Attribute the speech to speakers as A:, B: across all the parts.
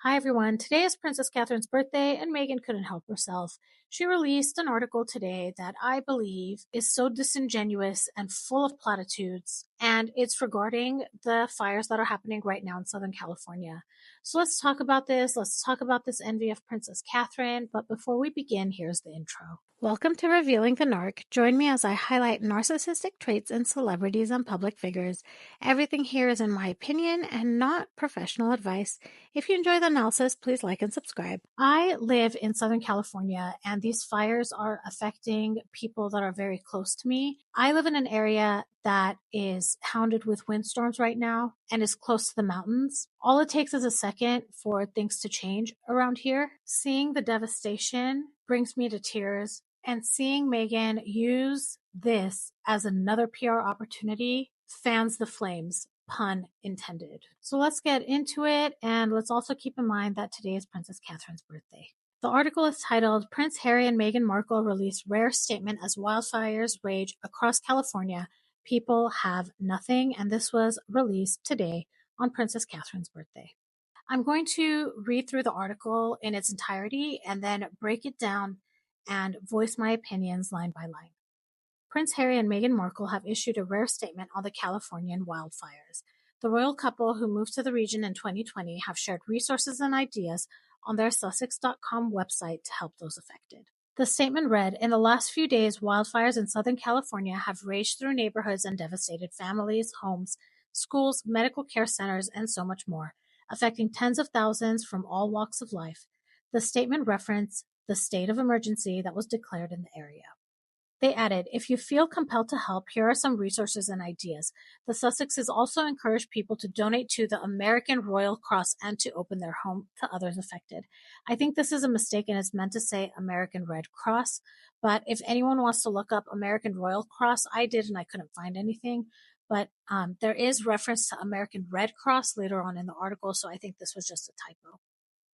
A: Hi everyone, today is Princess Catherine's birthday and Meghan couldn't help herself. She released an article today that I believe is so disingenuous and full of platitudes, and it's regarding the fires that are happening right now in Southern California. So let's talk about this. Let's talk about this envy of Princess Catherine, but before we begin, here's the intro. Welcome to Revealing the Narc. Join me as I highlight narcissistic traits in celebrities and public figures. Everything here is in my opinion and not professional advice. If you enjoy the analysis, please like and subscribe. I live in Southern California, and these fires are affecting people that are very close to me. I live in an area that is hounded with windstorms right now and is close to the mountains. All it takes is a second for things to change around here. Seeing the devastation brings me to tears, and seeing Meghan use this as another PR opportunity fans the flames, pun intended. So let's get into it, and let's also keep in mind that today is Princess Catherine's birthday. The article is titled, Prince Harry and Meghan Markle release rare statement as wildfires rage across California. People have nothing, and this was released today on Princess Catherine's birthday. I'm going to read through the article in its entirety and then break it down and voice my opinions line by line. Prince Harry and Meghan Markle have issued a rare statement on the Californian wildfires. The royal couple, who moved to the region in 2020, have shared resources and ideas on their Sussex.com website to help those affected. The statement read, in the last few days, wildfires in Southern California have raged through neighborhoods and devastated families, homes, schools, medical care centers, and so much more, affecting tens of thousands from all walks of life. The statement referenced the state of emergency that was declared in the area. They added, if you feel compelled to help, here are some resources and ideas. The Sussexes also encourage people to donate to the American Royal Cross and to open their home to others affected. I think this is a mistake and it's meant to say American Red Cross, but if anyone wants to look up American Royal Cross, I did and I couldn't find anything. But there is reference to American Red Cross later on in the article, so I think this was just a typo.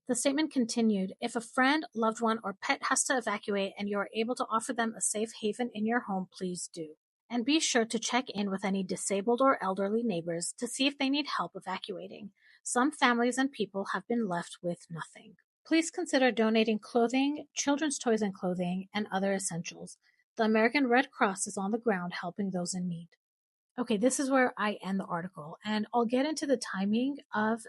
A: The statement continued, if a friend, loved one, or pet has to evacuate and you are able to offer them a safe haven in your home, please do. And be sure to check in with any disabled or elderly neighbors to see if they need help evacuating. Some families and people have been left with nothing. Please consider donating clothing, children's toys and clothing, and other essentials. The American Red Cross is on the ground helping those in need. Okay, this is where I end the article, and I'll get into the timing of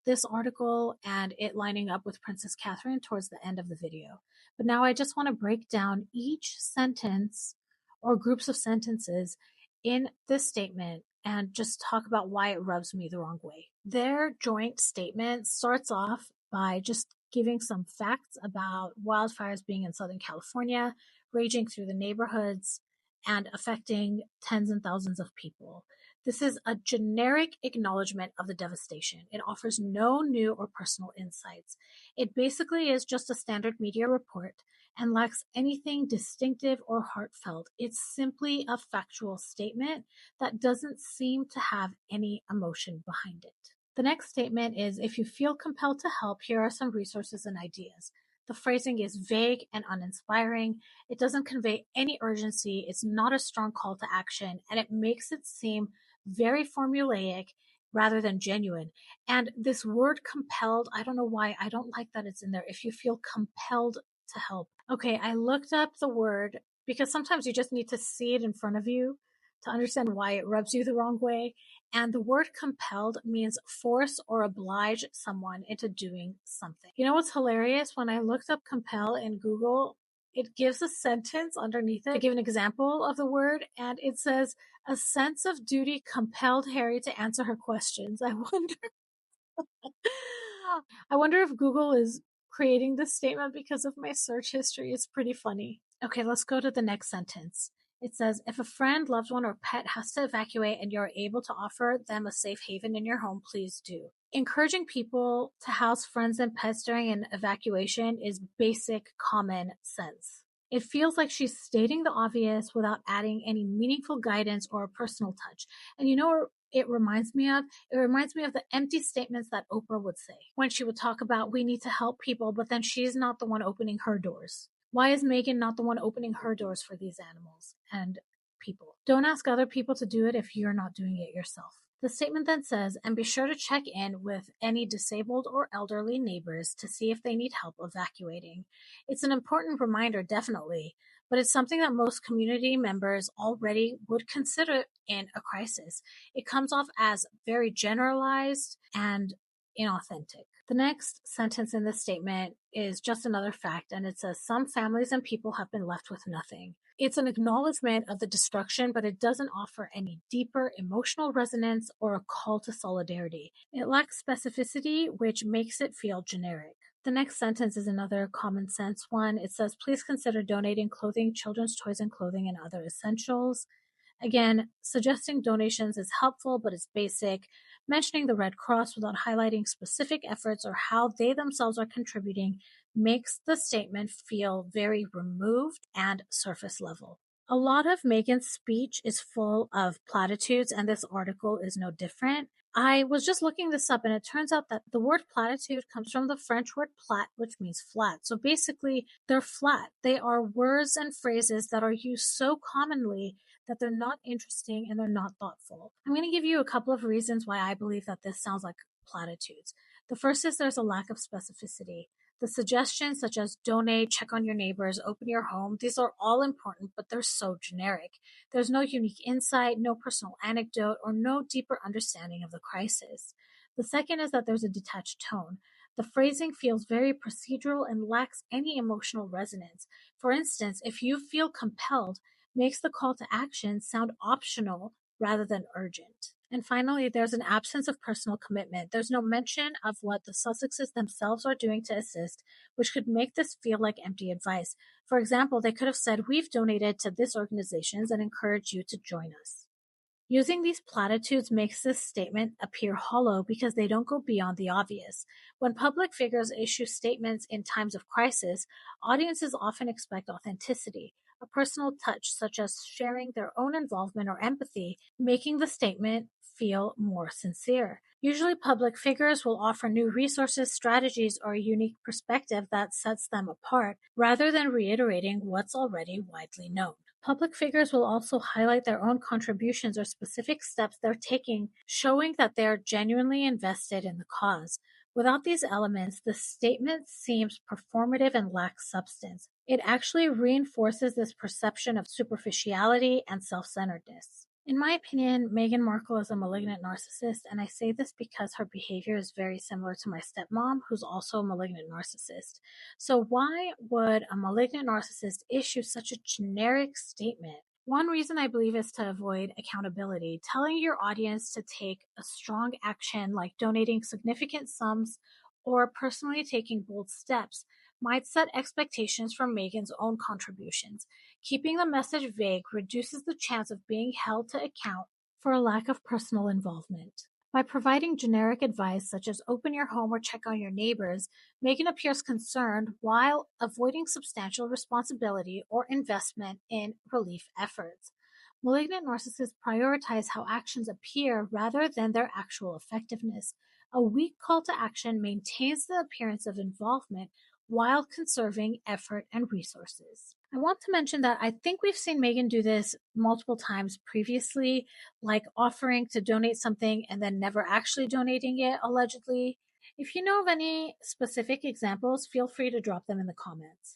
A: this article and it lining up with Princess Catherine towards the end of the video. But now I just want to break down each sentence or groups of sentences in this statement and just talk about why it rubs me the wrong way. Their joint statement starts off by just giving some facts about wildfires being in Southern California, raging through the neighborhoods, and affecting tens and thousands of people. This is a generic acknowledgement of the devastation. It offers no new or personal insights. It basically is just a standard media report and lacks anything distinctive or heartfelt. It's simply a factual statement that doesn't seem to have any emotion behind it. The next statement is, if you feel compelled to help, here are some resources and ideas. The phrasing is vague and uninspiring. It doesn't convey any urgency. It's not a strong call to action, and it makes it seem very formulaic rather than genuine. And this word compelled, I don't know why, I don't like that it's in there. If you feel compelled to help. Okay, I looked up the word because sometimes you just need to see it in front of you to understand why it rubs you the wrong way. And the word compelled means force or oblige someone into doing something. You know what's hilarious? When I looked up compel in Google, it gives a sentence underneath it to give an example of the word, and it says, a sense of duty compelled Harry to answer her questions. I wonder if Google is creating this statement because of my search history. It's pretty funny. Okay, let's go to the next sentence. It says, if a friend, loved one, or pet has to evacuate and you're able to offer them a safe haven in your home, please do. Encouraging people to house friends and pets during an evacuation is basic common sense. It feels like she's stating the obvious without adding any meaningful guidance or a personal touch. And you know what it reminds me of? It reminds me of the empty statements that Oprah would say when she would talk about we need to help people, but then she's not the one opening her doors. Why is Meghan not the one opening her doors for these animals and people? Don't ask other people to do it if you're not doing it yourself. The statement then says, and be sure to check in with any disabled or elderly neighbors to see if they need help evacuating. It's an important reminder, definitely, but it's something that most community members already would consider in a crisis. It comes off as very generalized and inauthentic. The next sentence in this statement is just another fact, and it says, some families and people have been left with nothing. It's an acknowledgement of the destruction, but it doesn't offer any deeper emotional resonance or a call to solidarity. It lacks specificity, which makes it feel generic. The next sentence is another common sense one. It says, please consider donating clothing, children's toys and clothing, and other essentials. Again, suggesting donations is helpful, but it's basic. Mentioning the Red Cross without highlighting specific efforts or how they themselves are contributing makes the statement feel very removed and surface level. A lot of Meghan's speech is full of platitudes, and this article is no different. I was just looking this up, and it turns out that the word platitude comes from the French word plat, which means flat. So basically, they're flat. They are words and phrases that are used so commonly that they're not interesting and they're not thoughtful. I'm going to give you a couple of reasons why I believe that this sounds like platitudes. The first is there's a lack of specificity. The suggestions such as donate, check on your neighbors, open your home, these are all important, but they're so generic. There's no unique insight, no personal anecdote, or no deeper understanding of the crisis. The second is that there's a detached tone. The phrasing feels very procedural and lacks any emotional resonance. For instance, if you feel compelled, makes the call to action sound optional rather than urgent. And finally, there's an absence of personal commitment. There's no mention of what the Sussexes themselves are doing to assist, which could make this feel like empty advice. For example, they could have said, we've donated to this organization and encourage you to join us. Using these platitudes makes this statement appear hollow because they don't go beyond the obvious. When public figures issue statements in times of crisis, audiences often expect authenticity, a personal touch such as sharing their own involvement or empathy, making the statement feel more sincere. Usually, public figures will offer new resources, strategies, or a unique perspective that sets them apart, rather than reiterating what's already widely known. Public figures will also highlight their own contributions or specific steps they're taking, showing that they're genuinely invested in the cause. Without these elements, the statement seems performative and lacks substance. It actually reinforces this perception of superficiality and self-centeredness. In my opinion, Meghan Markle is a malignant narcissist, and I say this because her behavior is very similar to my stepmom, who's also a malignant narcissist. So why would a malignant narcissist issue such a generic statement? One reason I believe is to avoid accountability. Telling your audience to take a strong action like donating significant sums or personally taking bold steps might set expectations for Meghan's own contributions. Keeping the message vague reduces the chance of being held to account for a lack of personal involvement. By providing generic advice such as open your home or check on your neighbors, Meghan appears concerned while avoiding substantial responsibility or investment in relief efforts. Malignant narcissists prioritize how actions appear rather than their actual effectiveness. A weak call to action maintains the appearance of involvement while conserving effort and resources. I want to mention that I think we've seen Meghan do this multiple times previously, like offering to donate something and then never actually donating it, allegedly. If you know of any specific examples, feel free to drop them in the comments.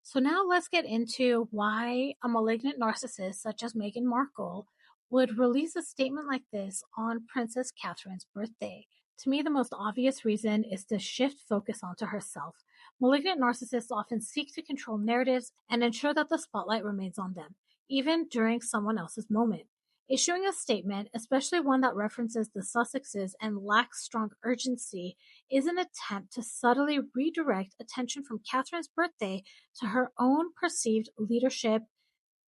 A: So now let's get into why a malignant narcissist such as Meghan Markle would release a statement like this on Princess Catherine's birthday. To me, the most obvious reason is to shift focus onto herself. Malignant narcissists often seek to control narratives and ensure that the spotlight remains on them, even during someone else's moment. Issuing a statement, especially one that references the Sussexes and lacks strong urgency, is an attempt to subtly redirect attention from Catherine's birthday to her own perceived leadership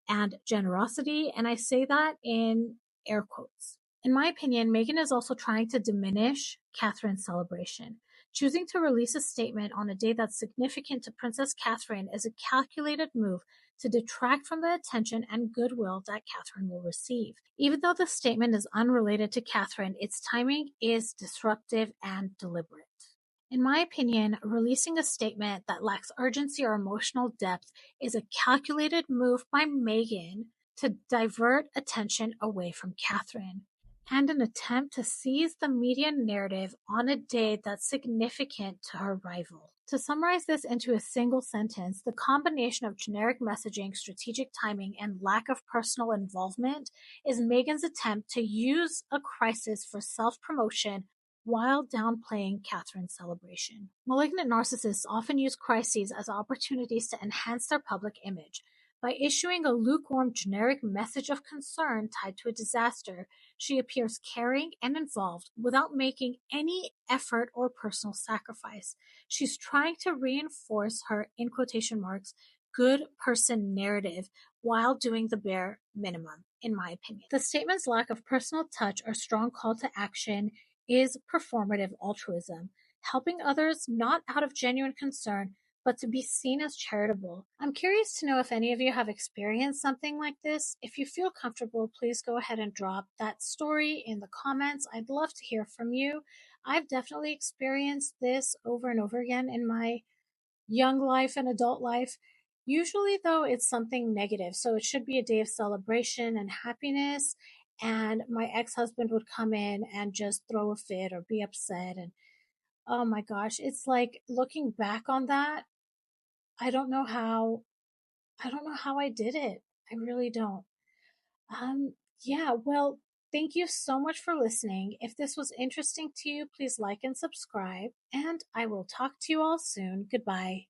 A: and generosity, and I say that in air quotes. In my opinion, Meghan is also trying to diminish Catherine's celebration. Choosing to release a statement on a day that's significant to Princess Catherine is a calculated move to detract from the attention and goodwill that Catherine will receive. Even though the statement is unrelated to Catherine, its timing is disruptive and deliberate. In my opinion, releasing a statement that lacks urgency or emotional depth is a calculated move by Meghan to divert attention away from Catherine. and an attempt to seize the media narrative on a day that's significant to her rival. To summarize this into a single sentence, the combination of generic messaging, strategic timing, and lack of personal involvement is Meghan's attempt to use a crisis for self-promotion while downplaying Catherine's celebration. Malignant narcissists often use crises as opportunities to enhance their public image. By issuing a lukewarm generic message of concern tied to a disaster, she appears caring and involved without making any effort or personal sacrifice. She's trying to reinforce her, in quotation marks, good person narrative while doing the bare minimum, in my opinion. The statement's lack of personal touch or strong call to action is performative altruism, helping others not out of genuine concern, but to be seen as charitable. I'm curious to know if any of you have experienced something like this. If you feel comfortable, please go ahead and drop that story in the comments. I'd love to hear from you. I've definitely experienced this over and over again in my young life and adult life. Usually, though, it's something negative. So it should be a day of celebration and happiness. And my ex husband would come in and just throw a fit or be upset. And oh my gosh, it's like looking back on that, I don't know how I did it. I really don't. Um yeah, well, thank you so much for listening. If this was interesting to you, please like and subscribe, and I will talk to you all soon. Goodbye.